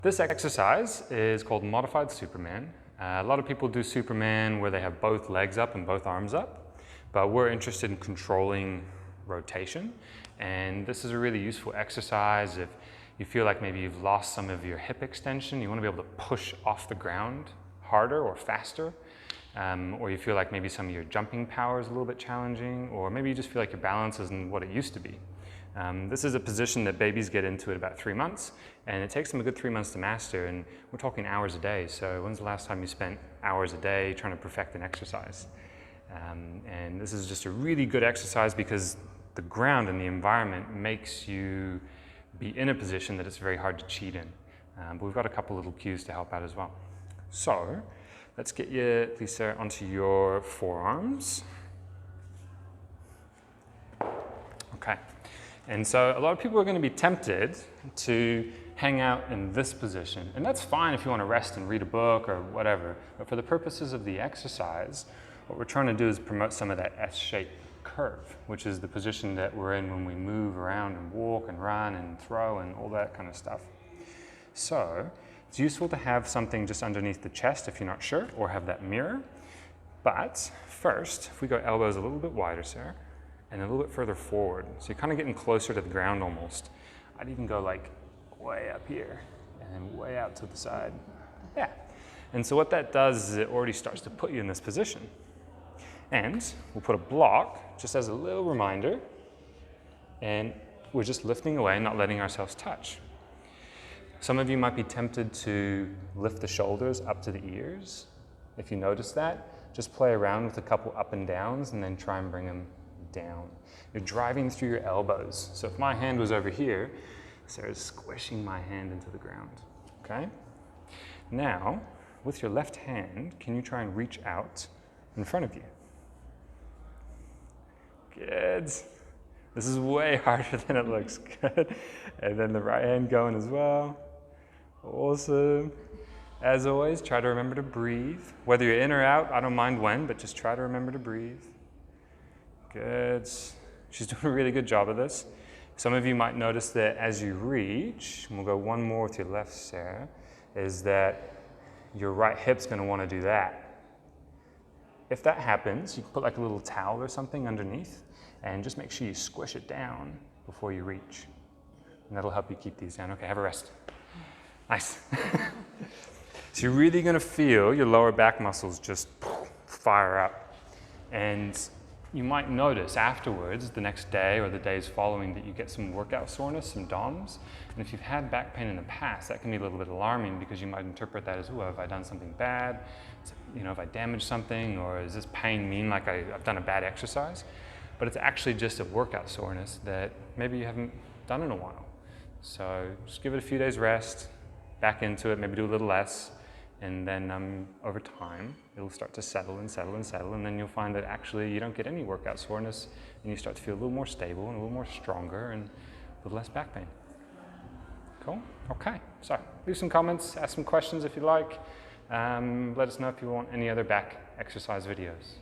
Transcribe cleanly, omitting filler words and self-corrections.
This exercise is called Modified Superman. A lot of people do Superman where they have both legs up and both arms up, but we're interested in controlling rotation. And this is a really useful exercise if you feel like maybe you've lost some of your hip extension, you want to be able to push off the ground harder or faster, or you feel like maybe some of your jumping power is a little bit challenging, or maybe you just feel like your balance isn't what it used to be. This is a position that babies get into at about 3 months, and it takes them a good 3 months to master, and we're talking hours a day. So when's the last time you spent hours a day trying to perfect an exercise? And this is just a really good exercise because the ground and the environment makes you be in a position that it's very hard to cheat in. But we've got a couple little cues to help out as well. So let's get you, please, Sarah, onto your forearms. Okay. And so a lot of people are going to be tempted to hang out in this position. And that's fine if you want to rest and read a book or whatever. But for the purposes of the exercise, what we're trying to do is promote some of that S-shaped curve, which is the position that we're in when we move around and walk and run and throw and all that kind of stuff. So it's useful to have something just underneath the chest if you're not sure, or have that mirror. But first, if we go elbows a little bit wider, Sarah, and a little bit further forward. So you're kind of getting closer to the ground almost. I'd even go like way up here and then way out to the side. Yeah. And so what that does is it already starts to put you in this position. And we'll put a block just as a little reminder, and we're just lifting away, not letting ourselves touch. Some of you might be tempted to lift the shoulders up to the ears. If you notice that, just play around with a couple up and downs and then try and bring them down. You're driving through your elbows. So if my hand was over here, Sarah's squishing my hand into the ground, okay? Now, with your left hand, can you try and reach out in front of you? Good. This is way harder than it looks. Good. And then the right hand going as well. Awesome. As always, try to remember to breathe. Whether you're in or out, I don't mind when, but just try to remember to breathe. Good. She's doing a really good job of this. Some of you might notice that as you reach, and we'll go one more with your left, Sarah, is that your right hip's going to want to do that. If that happens, you can put like a little towel or something underneath and just make sure you squish it down before you reach. And that'll help you keep these down. Okay, have a rest. Nice. So you're really going to feel your lower back muscles just fire up. And you might notice afterwards, the next day or the days following, that you get some workout soreness, some DOMS. And if you've had back pain in the past, that can be a little bit alarming because you might interpret that as, oh, have I done something bad? You know, have I damaged something? Or does this pain mean like I've done a bad exercise? But it's actually just a workout soreness that maybe you haven't done in a while. So just give it a few days rest, back into it, maybe do a little less. And then over time, it'll start to settle and settle and settle, and then you'll find that actually you don't get any workout soreness, and you start to feel a little more stable and a little more stronger and a little less back pain. Cool? Okay, so leave some comments, ask some questions if you like. Let us know if you want any other back exercise videos.